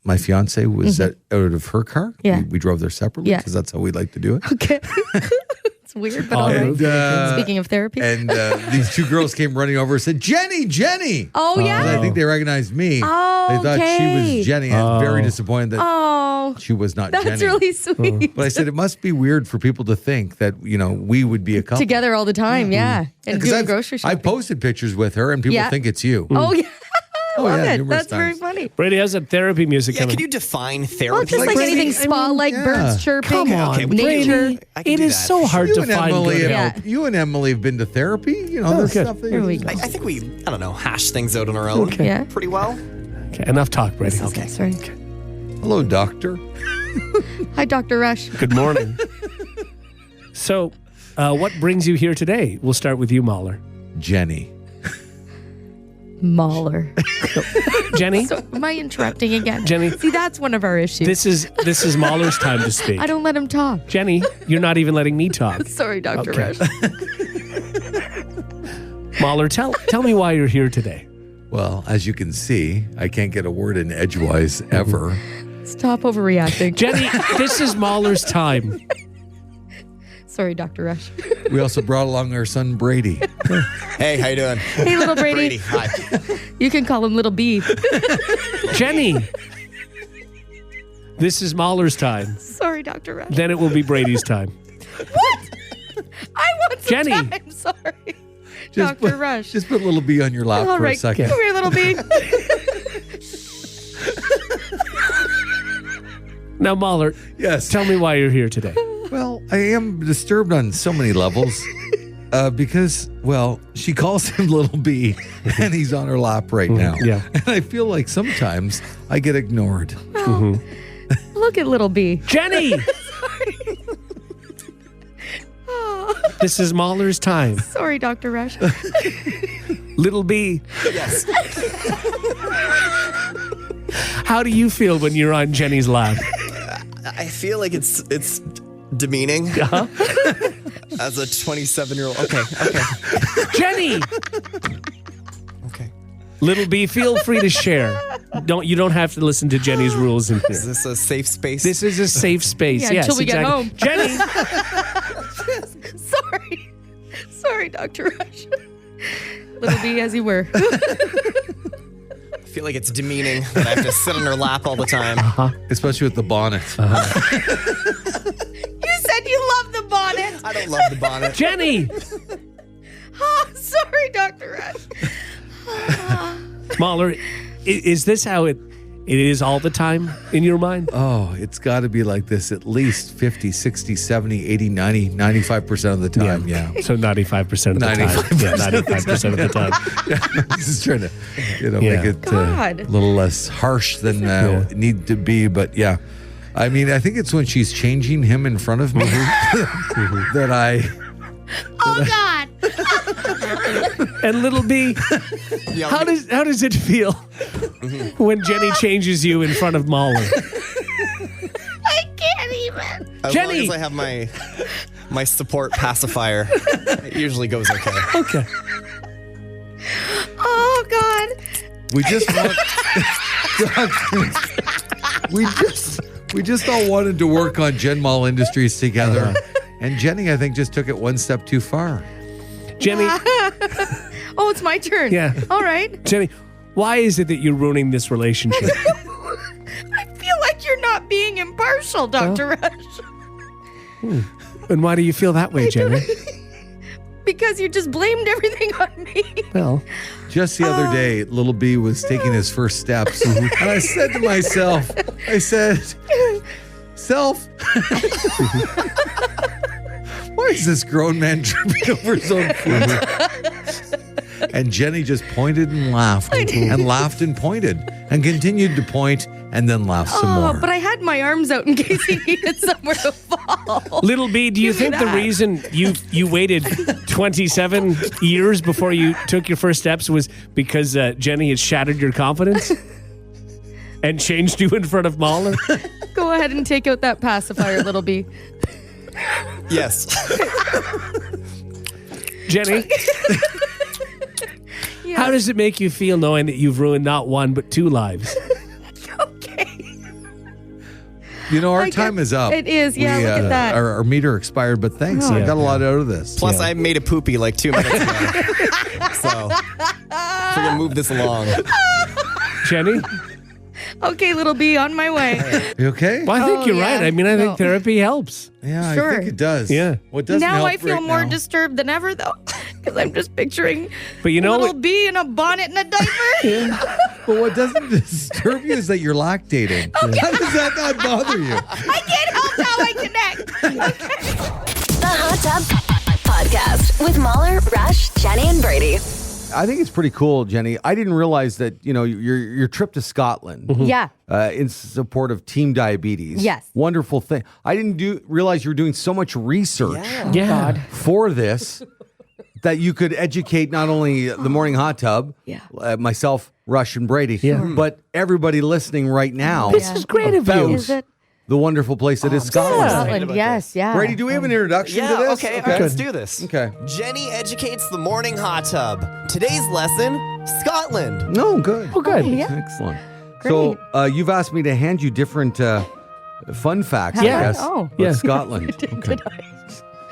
my fiance was out of her car. Yeah. We drove there separately Yeah. because that's how we like to do it. Okay. It's weird, but all right. And, Speaking of therapy. and these two girls came running over and said, "Jenny, Jenny." Oh, yeah? And I think they recognized me. Oh, they thought she okay. was Jenny. I was very disappointed that Oh, she was not that's Jenny. really sweet. But I said it must be weird for people to think that we would be a couple Together all the time, yeah. And Because doing grocery I shopping. posted pictures with her, and people Yeah. think it's you. Oh, yeah. I Oh, love yeah, it. numerous That's very times. funny. Brady has that therapy music Yeah, coming. can you define Well, therapy? it's just like Brady, anything spa, like yeah. birds chirping. Come on, okay, we can do Brady. that. I can It do is that. so hard You to and find Emily, good Yeah. you and Emily have been to therapy. You know, this good. stuff. Here we go. I think we, I don't know, hash things out on our own Okay. Yeah. pretty well. Okay, enough talk, Brady. Okay. Sorry. Hello, doctor. Hi, Dr. Rush. Good morning. So, what brings you here today? We'll start with you, Mahler. Jenny. Mahler. Jenny, So am I interrupting again? Jenny. See, that's one of our issues. this is Mahler's time to speak. I don't let him talk. Jenny, you're not even letting me talk. Sorry, Dr. Okay. Rush. Mahler, tell me why you're here today. Well, as you can see, I can't get a word in edgewise ever. Stop overreacting. Jenny, this is Mahler's time. Sorry, Dr. Rush. We also brought along our son Brady. Hey, how you doing? Hey, little Brady. Brady, hi. You can call him Little B. Jenny, this is Mahler's time. Sorry, Dr. Rush. Then it will be Brady's time. I want some Jenny. time. Sorry. Dr. put, Rush. Just put little B on your lap All for right, a second. come here, Little B. Now, Mahler, Yes. tell me why you're here today. Well, I am disturbed on so many levels because, well, she calls him Little B and he's on her lap right now. yeah. And I feel like sometimes I get ignored. Look at Little B. Jenny! This is Mahler's time. Sorry, Dr. Rush. Little B, Yes. how do you feel when you're on Jenny's lap? I feel like it's demeaning. Uh-huh. As a 27-year-old. Okay. Jenny! Okay. Little B, feel free to share. You don't have to listen to Jenny's rules in Is here. this a safe space? This is a safe space. Yeah, yes, until we get exactly. home. Jenny! Sorry, Dr. Rush. Little B as you were. I feel like it's demeaning that I have to sit on her lap all the time. Especially with the bonnet. You said you love the bonnet. I don't love the bonnet. Jenny! Oh, sorry, Dr. Rush. Mahler, is this how it is all the time in your mind? Oh, it's got to be like this at least 50, 60, 70, 80, 90, 95% of the time. Yeah. So 95% of the time. 95% Yeah, 95% of the time. I'm just trying to, Yeah. make it God. a little less harsh than it need to be. But yeah, I mean, I think it's when she's changing him in front of me that I. Oh, God. And Little B, Yeah, how does it feel when Jenny changes you in front of Mahler? I can't even. as Jenny! long as I have my support pacifier, it usually goes okay. Okay. Oh, God. We just want. we just all wanted to work on Gen Mall Industries together, and Jenny, I think, just took it one step too far. Jenny, Oh, it's my turn. Yeah. All right. Jenny, why is it that you're ruining this relationship? I feel like you're not being impartial, Dr. Rush. And why do you feel that way, Jenny? Because you just blamed everything on me. Well, Just the other day, Little B was taking his first steps, and I said to myself, Self, why is this grown man tripping over his own foot? And Jenny just pointed and laughed, and laughed and pointed, and continued to point, and then laughed some more. But I had my arms out in case he needed somewhere to fall. Little B, do you Give me think the that. reason you waited 27 years before you took your first steps was because Jenny had shattered your confidence and changed you in front of Mahler? Go ahead and take out that pacifier, Little B. Yes. Jenny, how does it make you feel knowing that you've ruined not one but two lives? Okay. You know, our I time get- is up. it is, yeah, look at that. Our meter expired, but thanks. I Yeah. got a lot out of this. Plus, I made a poopy like 2 minutes ago. So, we're going to move this along. Jenny? Okay, Little B, on my way. You okay? Well, I think Oh, you're yeah. right. I mean, I think No. therapy helps. Yeah, Sure. I think it does. Yeah. What doesn't Now help I feel right more now- disturbed than ever, though, because I'm just picturing But you know Little what? B in a bonnet and a diaper. But what doesn't disturb you is that you're lactating. How does that not bother you? I can't help how I connect. The Hot Tub Podcast with Mahler, Rush, Jenny, and Brady. I think it's pretty cool, Jenny. I didn't realize that, your trip to Scotland Yeah. in support of Team Diabetes. Yes. Wonderful thing. I didn't realize you were doing so much research Yeah. for this that you could educate not only the morning hot tub, myself, Rush, and Brady, but everybody listening right now. This is great of you. Is it? The wonderful place that is Scotland. Scotland, yes, yeah. Brady, do we have an introduction to this? Okay, all right, let's do this. Okay. Jenny educates the morning hot tub. Today's lesson, Scotland. No, good. Oh, good. Yeah. Excellent. So you've asked me to hand you different fun facts, I Yeah. guess, Oh. about Scotland. Okay.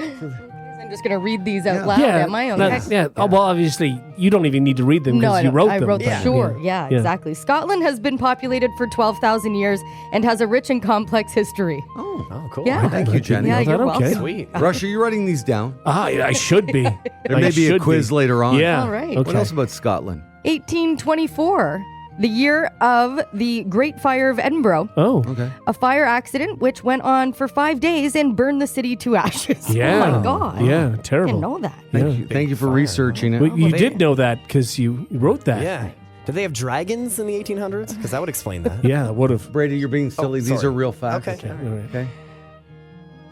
I'm just going to read these out loud Yeah. at my own. That's- yeah. Oh, well, obviously, you don't even need to read them No, because I you don't. wrote I them. wrote them. Sure, Yeah. exactly. Scotland has been populated for 12,000 years and has a rich and complex history. Oh, cool. Yeah. Thank you, Jenny. Yeah, Is that you're okay? welcome. Sweet. Rush, are you writing these down? I should be. There may be a quiz later on. Yeah. All right. What Okay. else about Scotland? 1824, the year of the Great Fire of Edinburgh. Oh. Okay. A fire accident which went on for 5 days and burned the city to ashes. Yeah. Oh my God. Yeah. I Terrible. didn't know that. Thank you for researching it. Well, you they- did know that because you wrote that. Yeah. Did they have dragons in the 1800s? Because that would explain that. Yeah, would have. Brady, you're being silly. These sorry. are real facts. Okay. Okay.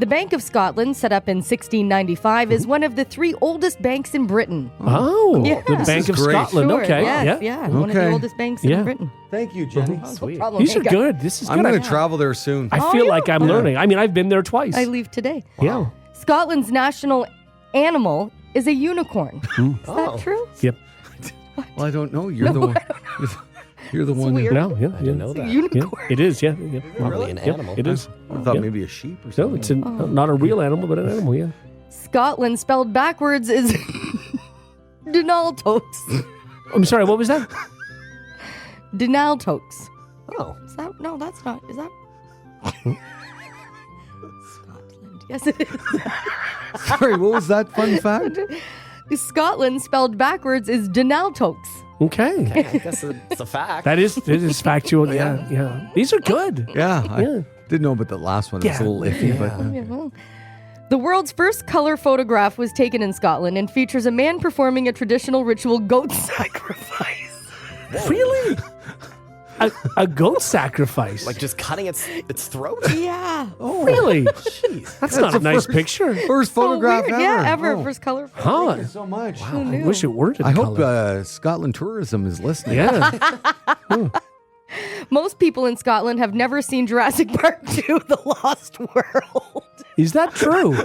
The Bank of Scotland, set up in 1695, is one of the 3 oldest banks in Britain. Oh, Yeah. the This Bank is of great. Scotland. Sure, Okay. yes, Yeah. one of the Okay. oldest banks Yeah. in Britain. Thank you, Jenny. Sweet. No problem. These are Hey, guys, good. This is I'm good. going to travel there soon. I Oh, feel yeah? like I'm learning. I mean, I've been there twice. I leave today. Yeah. Scotland's national animal is a unicorn. Is that true? Yep. Well, I don't know. You're the one. You're the one. weird. No, yeah. I didn't know that. Yeah, Unicorn. it is. Yeah. yeah. Probably an Yeah, animal. It is. I thought Yeah. maybe a sheep or No, something. it's not a real animal, but an animal. Yeah. Scotland spelled backwards is Denaltox. I'm sorry. What was that? Denaltox. Oh. Is that? No, that's not. Is that? Scotland. Yes, it is. Sorry, what was that fun fact? Scotland spelled backwards is Denaltox. Okay. I guess it's a fact. It is factual. Yeah. Yeah. These are good. Yeah, I Yeah. didn't know about the last one. It's a Yeah. little iffy, but The world's first color photograph was taken in Scotland and features a man performing a traditional ritual goat sacrifice. Really? A goat sacrifice. Like just cutting its throat? Yeah. oh, really? That's not a nice picture. first photograph weird. ever. Yeah, ever. Oh, First color. Huh? Thank you so much. I wish it weren't in I hope color. Scotland Tourism is listening. Yeah. Most people in Scotland have never seen Jurassic Park 2: The Lost World. Is that true?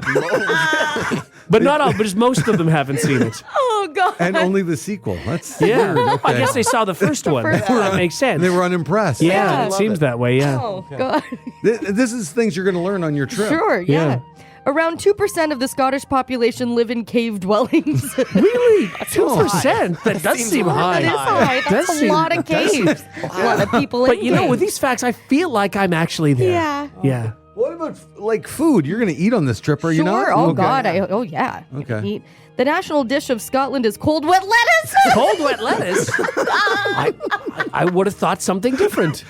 But not all. But just most of them haven't seen it. Oh, God. And only the sequel. That's Yeah. weird. Okay. I guess they saw the first one. first That makes sense. They were unimpressed. Yeah, it seems that way. Yeah. Oh, God. This is things you're going to learn on your trip. Sure, yeah. Yeah. Around 2% of the Scottish population live in cave dwellings. Really? 2%? That does seem high. That is high. That's Does a seem- lot of caves. A lot of people But in you know, caves. with these facts, I feel like I'm actually there. Yeah. Yeah. What about like food? You're going to eat on this trip, are you not? Sure. Oh, Okay. God. Yeah. I Okay. can eat. The national dish of Scotland is cold wet lettuce. Cold wet lettuce? I would have thought something different.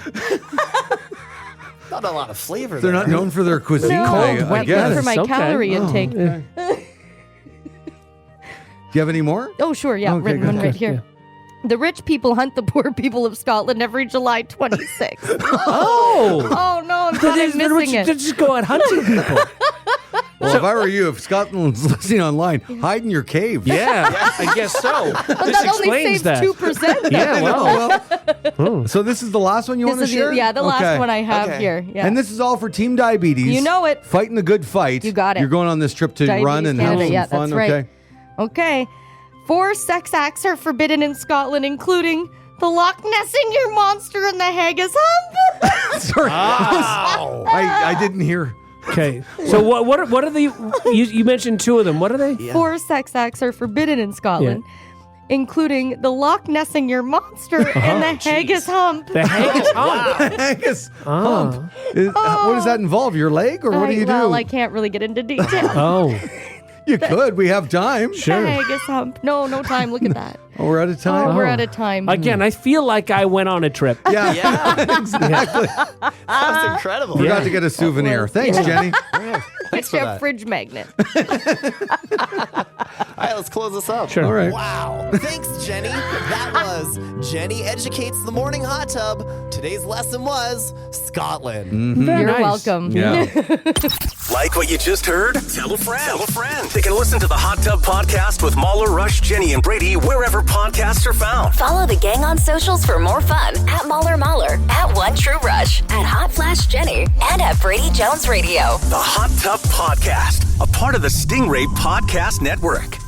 Not a lot of flavor They're there. not known for their cuisine. No. I wet guess. For my Okay. calorie intake. Do you have any more? Oh, sure. Yeah. Okay, Written good. one right here. The rich people hunt the poor people of Scotland every July 26th. Oh! Oh, no. I'm glad I'm missing They it. just go out hunting people. Well, if I were you, if Scotland's listening online, hide in your cave. Yeah, I guess so. But This that only explains saves that. 2%. Yeah, well, So this is the last one you want to This is share? the last Okay. one I have Okay. here. Yeah. And this is all for Team Diabetes. You know it. Fighting the good fight. You got it. You're going on this trip to Diabetes run and Canada. have some Yeah, fun. that's right. Okay. Okay. 4 sex acts are forbidden in Scotland, including the Loch Nessinger monster and the Haggis Hump. Sorry. I didn't hear. okay. So what are the? You mentioned 2 of them. What are they? 4 sex acts are forbidden in Scotland, including the Loch Nessinger monster and the Haggis Hump. The Haggis Hump. Haggis hump. What does that involve? Your leg, or what do you do? Well, I can't really get into detail. Oh, You could. We have time. The Haggis Hump. No time. Look at that. Oh, we're out of time. Oh, we're out of time. again, I feel like I went on a trip. Yeah. Yeah, Exactly. that's incredible. Forgot to get a souvenir. Thanks, Jenny. Thanks Get for you a that. fridge magnet. All right, let's close this up. Sure. All right. Wow. Thanks, Jenny. That was Jenny Educates the Morning Hot Tub. Today's lesson was Scotland. Very You're nice. welcome. Yeah. Like what you just heard? Tell a friend. Tell a friend. They can listen to the Hot Tub Podcast with Mahler, Rush, Jenny, and Brady wherever podcasts are found. Follow the gang on socials for more fun at Mahler, at One True Rush, at Hot Flash Jenny, and at Brady Jones Radio. The Hot Tub Podcast, a part of the Stingray Podcast Network.